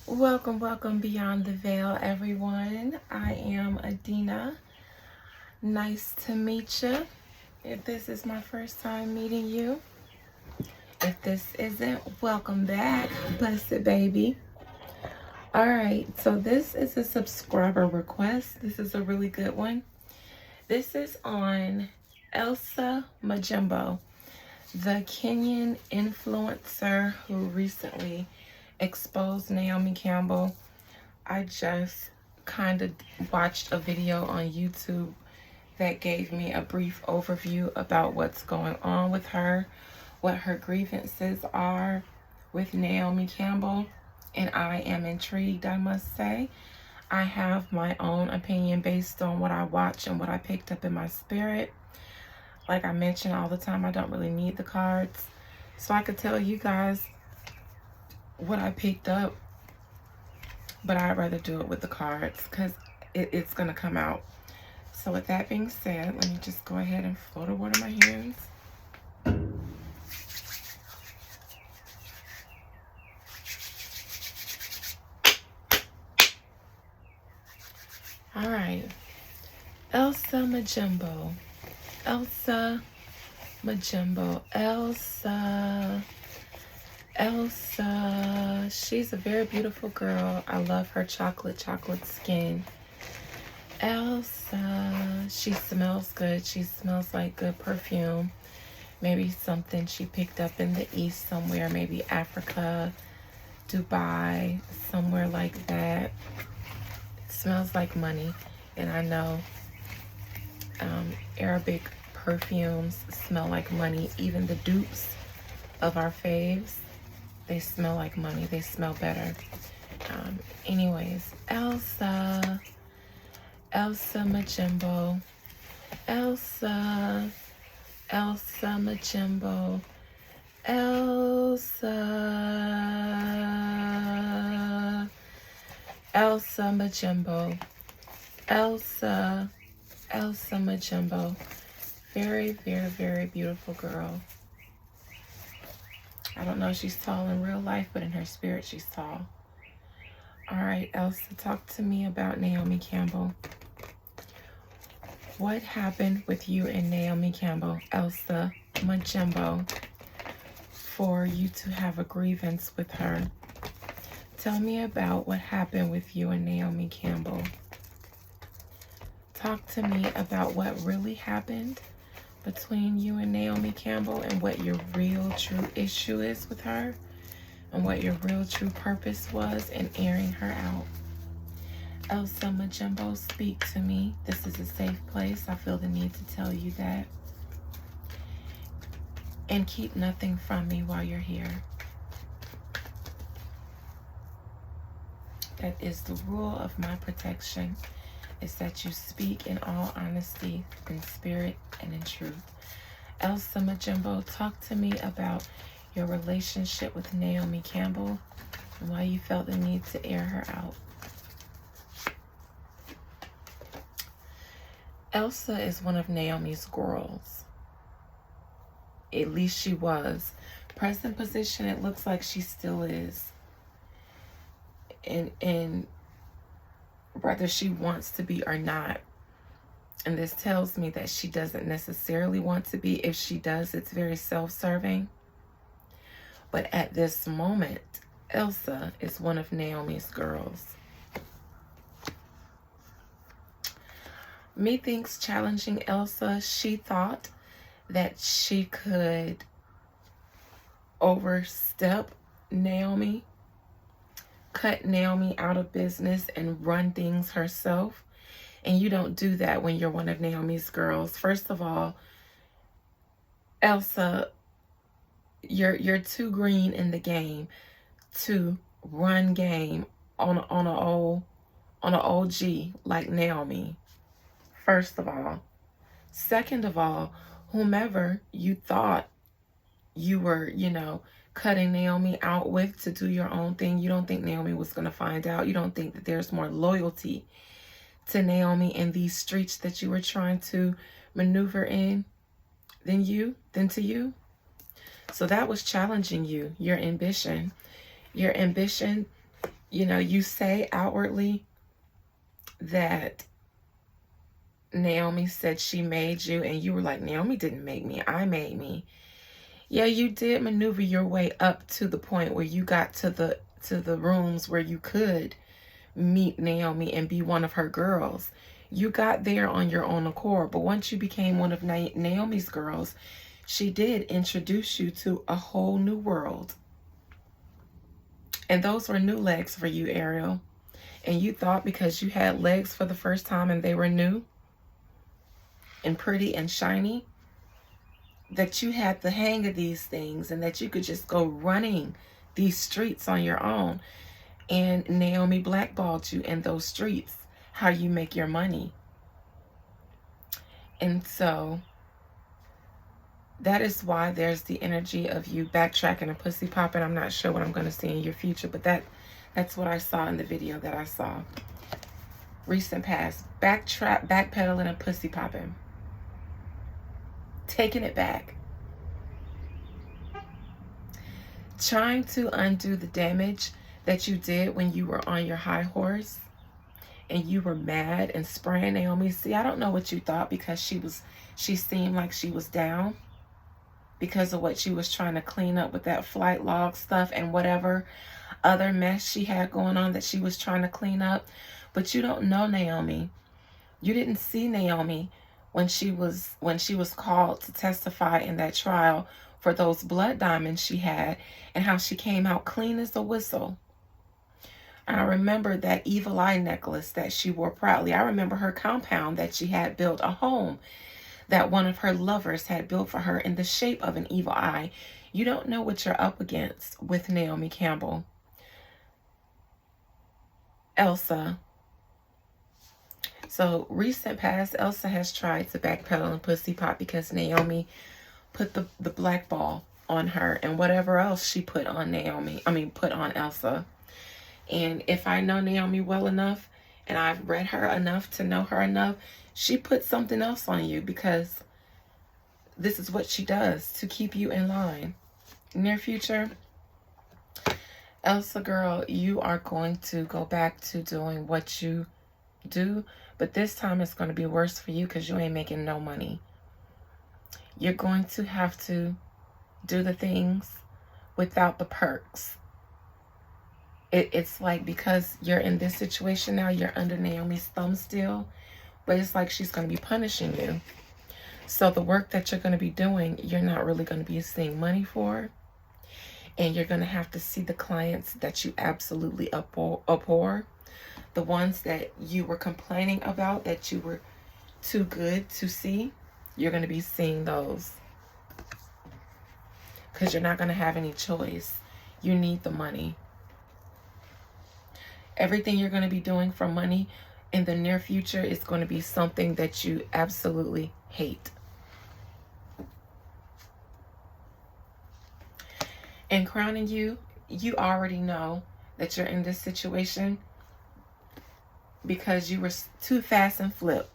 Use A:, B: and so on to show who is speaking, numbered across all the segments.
A: Welcome Beyond the Veil, everyone. I am Adina. Nice to meet you. If this is my first time meeting you, if this isn't, welcome back, blessed baby. All right, so this is a subscriber request. This is a really good one. This is on Elsa Majimbo, the Kenyan influencer who recently exposed Naomi Campbell. I just kind of watched a video on YouTube that gave me a brief overview about what's going on with her, what her grievances are with Naomi Campbell, and I am intrigued, I must say. I have my own opinion based on what I watch and what I picked up in my spirit. Like I mention all the time, I don't really need the cards, so I could tell you guys what I picked up, but I'd rather do it with the cards because it's going to come out. So with that being said, let me just go ahead and float over to my hands. All right. Elsa Majimbo. Elsa Majimbo. Elsa, she's a very beautiful girl. I love her chocolate skin. Elsa, she smells good. She smells like good perfume. Maybe something she picked up in the East somewhere, maybe Africa, Dubai, somewhere like that. It smells like money. And I know Arabic perfumes smell like money. Even the dupes of our faves, they smell like money. They smell better. Anyways, Elsa Majimbo. Elsa Majimbo. Elsa Majimbo. Elsa Majimbo. Very, very, very beautiful girl. I don't know if she's tall in real life, but in her spirit, she's tall. All right, Elsa, talk to me about Naomi Campbell. What happened with you and Naomi Campbell, Elsa Majimbo, for you to have a grievance with her? Tell me about what happened with you and Naomi Campbell. Talk to me about what really happened between you and Naomi Campbell and what your real true issue is with her and what your real true purpose was in airing her out. Elsa Majimbo, speak to me. This is a safe place. I feel the need to tell you that. And keep nothing from me while you're here. That is the rule of my protection, is that you speak in all honesty, in spirit, and in truth. Elsa Majimbo, talk to me about your relationship with Naomi Campbell and why you felt the need to air her out. Elsa is one of Naomi's girls. At least she was. Present position, it looks like she still is. And whether she wants to be or not. And this tells me that she doesn't necessarily want to be. If she does, it's very self-serving. But at this moment, Elsa is one of Naomi's girls. Methinks challenging Elsa, she thought that she could overstep Naomi, cut Naomi out of business and run things herself. And you don't do that when you're one of Naomi's girls. First of all, Elsa, you're too green in the game to run game on an OG like Naomi. First of all. Second of all, whomever you thought you were, cutting Naomi out with to do your own thing, you don't think Naomi was going to find out. You don't think that there's more loyalty to Naomi in these streets that you were trying to maneuver in than to you. So that was challenging you, your ambition You know, you say outwardly that Naomi said she made you, and you were like, Naomi didn't make me, I made me. Yeah, you did maneuver your way up to the point where you got to the rooms where you could meet Naomi and be one of her girls. You got there on your own accord, but once you became one of Naomi's girls, she did introduce you to a whole new world. And those were new legs for you, Ariel. And you thought because you had legs for the first time and they were new and pretty and shiny, that you had the hang of these things and that you could just go running these streets on your own. And Naomi blackballed you in those streets, how you make your money. And so that is why there's the energy of you backtracking and pussy popping. I'm not sure what I'm going to see in your future, but that's what I saw in the video that I saw. Recent past, backpedaling and pussy popping. Taking it back. Trying to undo the damage that you did when you were on your high horse and you were mad and spraying Naomi. See, I don't know what you thought, because she seemed like she was down because of what she was trying to clean up with that flight log stuff and whatever other mess she had going on that she was trying to clean up. But you don't know Naomi. You didn't see Naomi when she was called to testify in that trial for those blood diamonds she had, and how she came out clean as a whistle. And I remember that evil eye necklace that she wore proudly. I remember her compound that she had built, a home that one of her lovers had built for her in the shape of an evil eye. You don't know what you're up against with Naomi Campbell. Elsa. So recent past, Elsa has tried to backpedal and pussy pop because Naomi put the black ball on her and whatever else she put on put on Elsa. And if I know Naomi well enough and I've read her enough to know her enough, she put something else on you, because this is what she does to keep you in line. Near future, Elsa girl, you are going to go back to doing what you do, but this time it's going to be worse for you because you ain't making no money. You're going to have to do the things without the perks. It's like, because you're in this situation now, you're under Naomi's thumb still, but it's like she's going to be punishing you. So the work that you're going to be doing, you're not really going to be seeing money for. And you're going to have to see the clients that you absolutely abhor. The ones that you were complaining about, that you were too good to see. You're going to be seeing those. Because you're not going to have any choice. You need the money. Everything you're going to be doing for money in the near future is going to be something that you absolutely hate. And crowning you, you already know that you're in this situation because you were too fast and flip.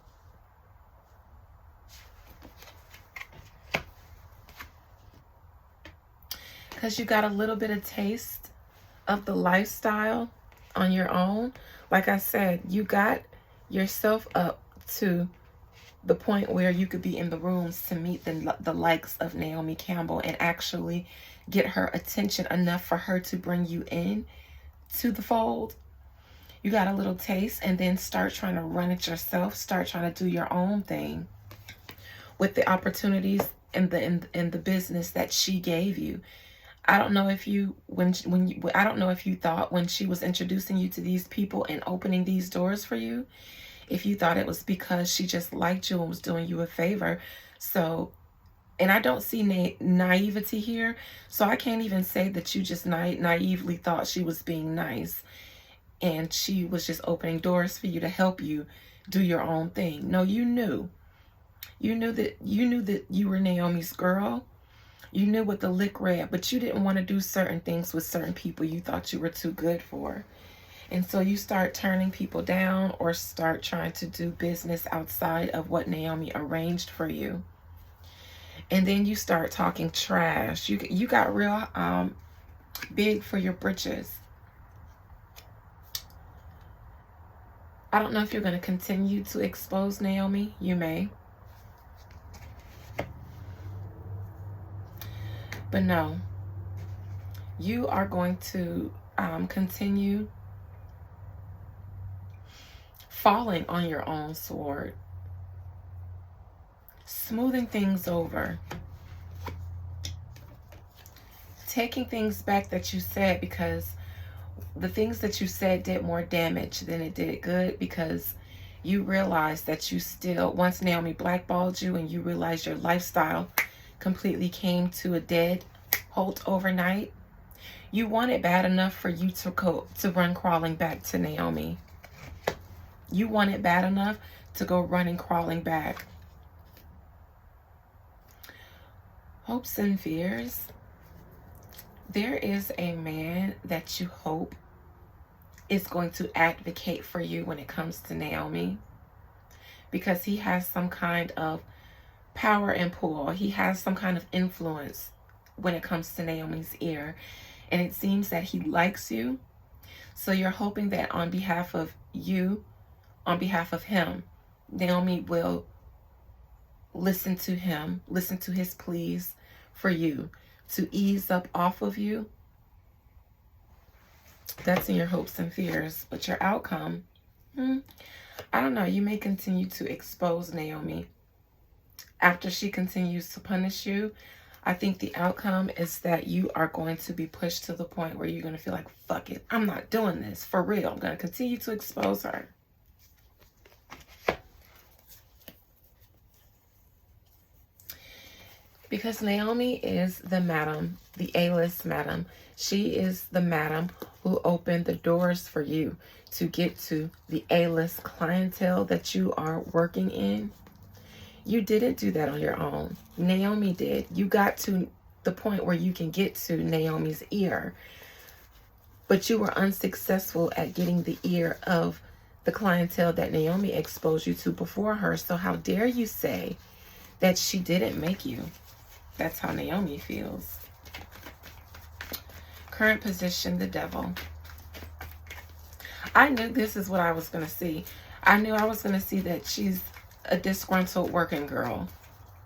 A: Because you got a little bit of taste of the lifestyle on your own. Like I said, you got yourself up to the point where you could be in the rooms to meet the likes of Naomi Campbell and actually get her attention enough for her to bring you in to the fold. You got a little taste, and then start trying to run it yourself. Start trying to do your own thing with the opportunities and the business that she gave you. I don't know if you I don't know if you thought when she was introducing you to these people and opening these doors for you, if you thought it was because she just liked you and was doing you a favor. So, and I don't see naivety here, so I can't even say that you just naively thought she was being nice and she was just opening doors for you to help you do your own thing. No, you knew. You knew that you were Naomi's girl. You knew what the lick read, but you didn't want to do certain things with certain people you thought you were too good for. And so you start turning people down or start trying to do business outside of what Naomi arranged for you. And then you start talking trash. You got real big for your britches. I don't know if you're going to continue to expose Naomi. You may. But no, you are going to continue falling on your own sword, smoothing things over, taking things back that you said, because the things that you said did more damage than it did good, because you realized that you still, once Naomi blackballed you and you realized your lifestyle completely came to a dead halt overnight, you want it bad enough for you to run crawling back to Naomi. You want it bad enough to go running crawling back. Hopes and fears. There is a man that you hope is going to advocate for you when it comes to Naomi, because he has some kind of power and pull. He has some kind of influence when it comes to Naomi's ear, and it seems that he likes you. So you're hoping that on behalf of you, on behalf of him, Naomi will listen to him, listen to his pleas for you to ease up off of you. That's in your hopes and fears. But your outcome, I don't know. You may continue to expose Naomi. After she continues to punish you, I think the outcome is that you are going to be pushed to the point where you're going to feel like, fuck it, I'm not doing this for real. I'm going to continue to expose her. Because Naomi is the madam, the A-list madam. She is the madam who opened the doors for you to get to the A-list clientele that you are working in. You didn't do that on your own. Naomi did. You got to the point where you can get to Naomi's ear, but you were unsuccessful at getting the ear of the clientele that Naomi exposed you to before her. So how dare you say that she didn't make you? That's how Naomi feels. Current position, the devil. I knew this is what I was going to see. I knew I was going to see that she's a disgruntled working girl.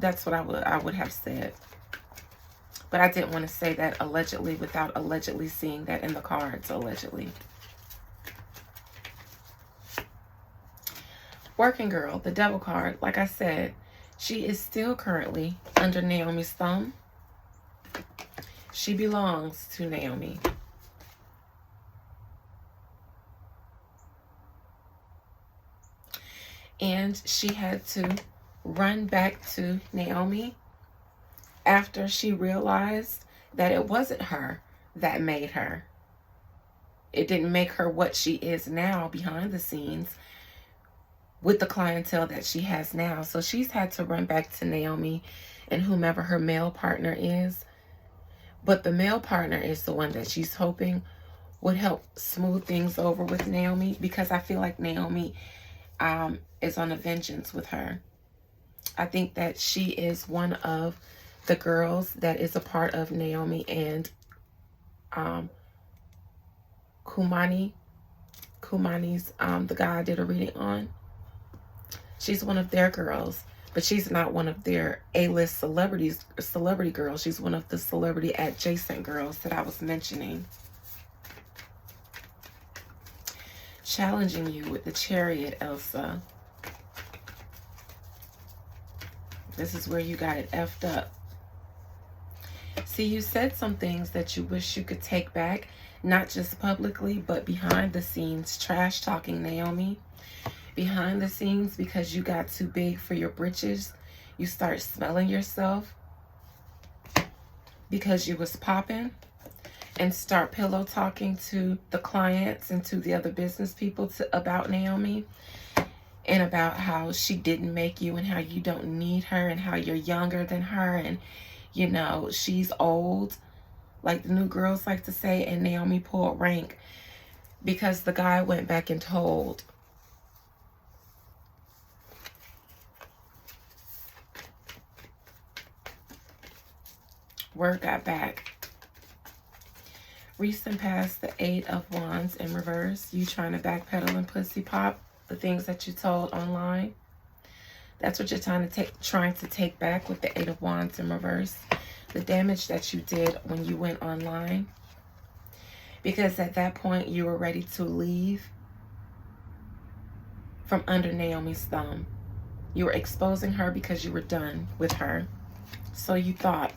A: That's what I would have said. But I didn't want to say that allegedly without allegedly seeing that in the cards, allegedly. Working girl, the devil card, like I said, she is still currently under Naomi's thumb. She belongs to Naomi. And she had to run back to Naomi after she realized that it wasn't her that made her. It didn't make her what she is now behind the scenes with the clientele that she has now. So she's had to run back to Naomi and whomever her male partner is. But the male partner is the one that she's hoping would help smooth things over with Naomi, because I feel like Naomi is on a vengeance with her. I think that she is one of the girls that is a part of Naomi and Kumani's the guy I did a reading on. She's one of their girls, but she's not one of their A-list celebrity girls. She's one of the celebrity adjacent girls that I was mentioning. Challenging you with the Chariot, Elsa. This is where you got it effed up. See, you said some things that you wish you could take back, not just publicly, but behind the scenes, trash talking Naomi. Behind the scenes, because you got too big for your britches. You start smelling yourself because you was popping, and start pillow talking to the clients and to the other business people about Naomi, and about how she didn't make you and how you don't need her and how you're younger than her and, you know, she's old, like the new girls like to say, and Naomi pulled rank because the guy went back and told. Word got back. Recent past, the 8 of Wands in reverse. You trying to backpedal and pussy pop. the things that you told online. That's what you're trying to take back with the Eight of Wands in reverse. The damage that you did when you went online. Because at that point, you were ready to leave from under Naomi's thumb. You were exposing her because you were done with her. So you thought.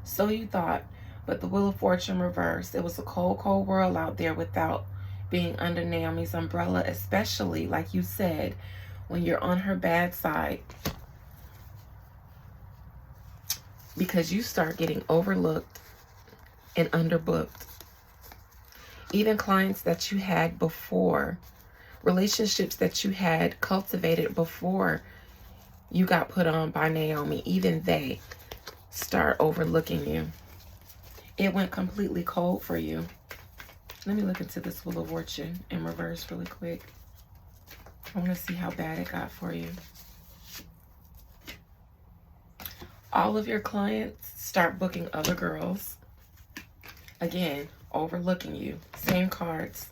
A: So you thought. But the Wheel of Fortune reversed. It was a cold, cold world out there without being under Naomi's umbrella, especially, like you said, when you're on her bad side. Because you start getting overlooked and underbooked. Even clients that you had before, relationships that you had cultivated before you got put on by Naomi, even they start overlooking you. It went completely cold for you. Let me look into this Wheel of Fortune in reverse really quick. I want to see how bad it got for you. All of your clients start booking other girls. Again, overlooking you. Same cards.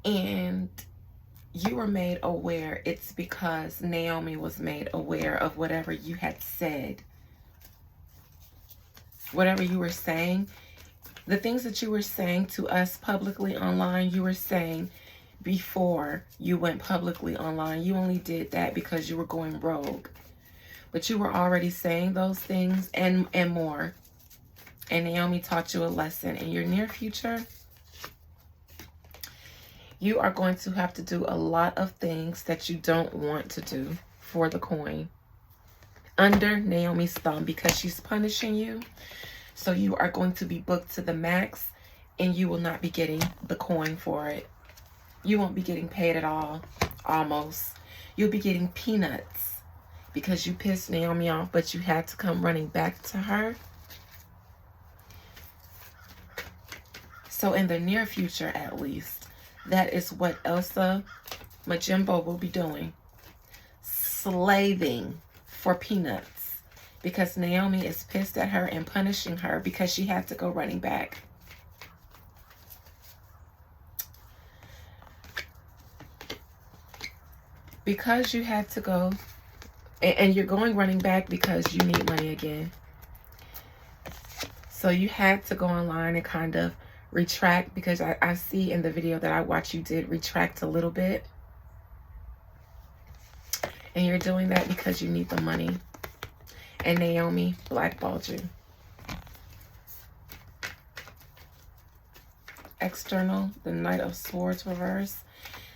A: And you were made aware. It's because Naomi was made aware of whatever you had said. Whatever you were saying. The things that you were saying to us publicly online, you were saying before you went publicly online. You only did that because you were going rogue. But you were already saying those things and more. And Naomi taught you a lesson. In your near future, you are going to have to do a lot of things that you don't want to do for the coin. Under Naomi's thumb, because she's punishing you. So you are going to be booked to the max and you will not be getting the coin for it. You won't be getting paid at all, almost. You'll be getting peanuts because you pissed Naomi off, but you had to come running back to her. So in the near future, at least, that is what Elsa Majimbo will be doing. Slaving for peanuts. Because Naomi is pissed at her and punishing her because she had to go running back. Because you had to go, and you're going running back because you need money again. So you had to go online and kind of retract, because I see in the video that I watched you did retract a little bit. And you're doing that because you need the money. And Naomi blackballed you. External, the Knight of Swords reverse.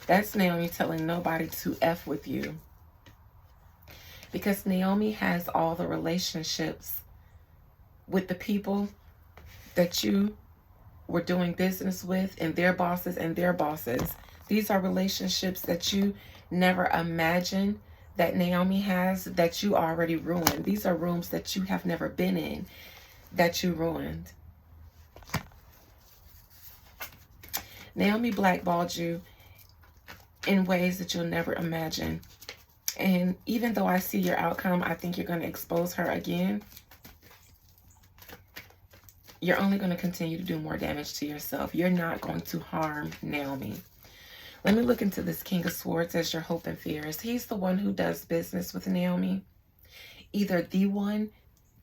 A: That's Naomi telling nobody to F with you. Because Naomi has all the relationships with the people that you were doing business with, and their bosses and their bosses. These are relationships that you never imagined that Naomi has, that you already ruined. These are rooms that you have never been in, that you ruined. Naomi blackballed you in ways that you'll never imagine. And even though I see your outcome, I think you're going to expose her again. You're only going to continue to do more damage to yourself. You're not going to harm Naomi. Let me look into this King of Swords as your hope and fears. He's the one who does business with Naomi. Either the one,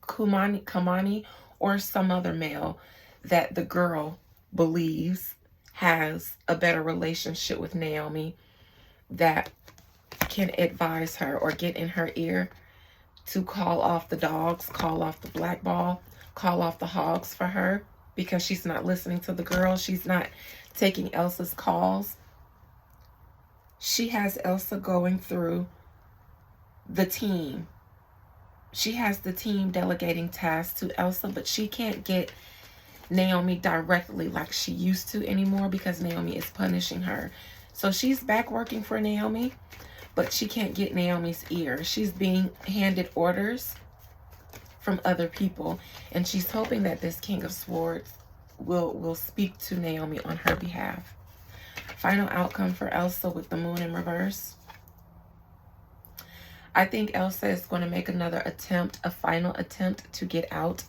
A: Kamani, or some other male that the girl believes has a better relationship with Naomi, that can advise her or get in her ear to call off the dogs, call off the blackball, call off the hogs for her, because she's not listening to the girl. She's not taking Elsa's calls. She has Elsa going through the team. She has the team delegating tasks to Elsa, but she can't get Naomi directly like she used to anymore because Naomi is punishing her. So she's back working for Naomi, but she can't get Naomi's ear. She's being handed orders from other people, and she's hoping that this King of Swords will speak to Naomi on her behalf. Final outcome for Elsa with the Moon in reverse. I think Elsa is going to make another attempt, a final attempt to get out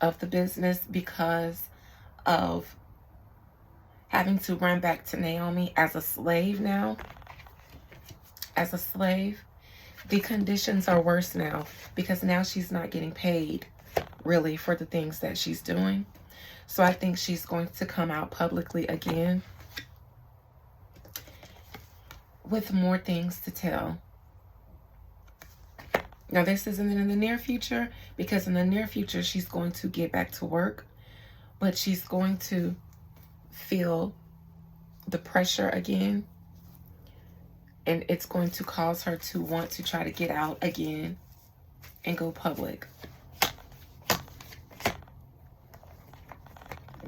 A: of the business because of having to run back to Naomi as a slave now. As a slave. The conditions are worse now because now she's not getting paid really for the things that she's doing. So I think she's going to come out publicly again with more things to tell. Now, this isn't in the near future, because in the near future, she's going to get back to work, but she's going to feel the pressure again, and it's going to cause her to want to try to get out again and go public.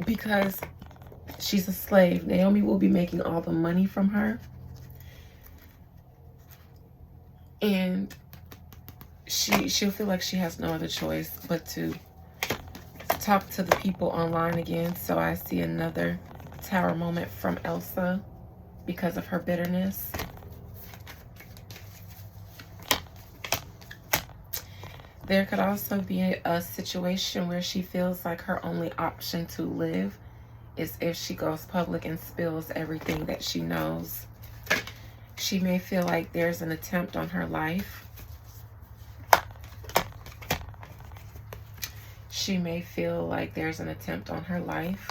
A: Because she's a slave. Naomi will be making all the money from her. And she'll feel like she has no other choice but to talk to the people online again. So I see another tower moment from Elsa because of her bitterness. There could also be a situation where she feels like her only option to live is if she goes public and spills everything that she knows. She may feel like there's an attempt on her life. She may feel like there's an attempt on her life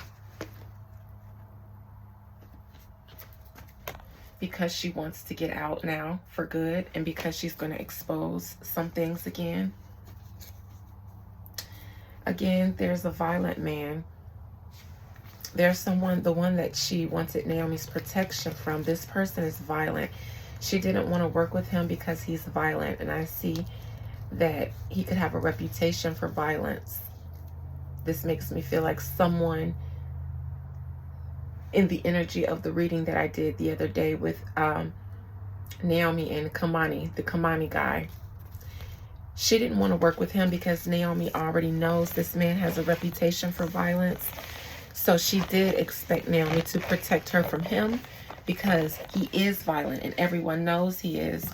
A: because she wants to get out now for good, and because she's going to expose some things again. Again, there's a violent man. There's someone, the one that she wanted Naomi's protection from. This person is violent. She didn't want to work with him because he's violent. And I see that he could have a reputation for violence. This makes me feel like someone in the energy of the reading that I did the other day with Naomi and Kamani, the Kamani guy. She didn't want to work with him because Naomi already knows this man has a reputation for violence. So she did expect Naomi to protect her from him because he is violent and everyone knows he is.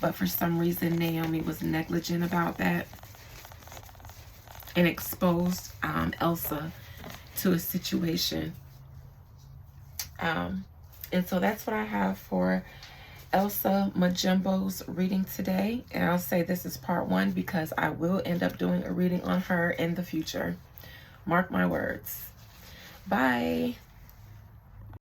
A: But for some reason, Naomi was negligent about that and exposed Elsa to a situation. And so that's what I have for Elsa Majimbo's reading today. And I'll say this is part 1 because I will end up doing a reading on her in the future. Mark my words. Bye.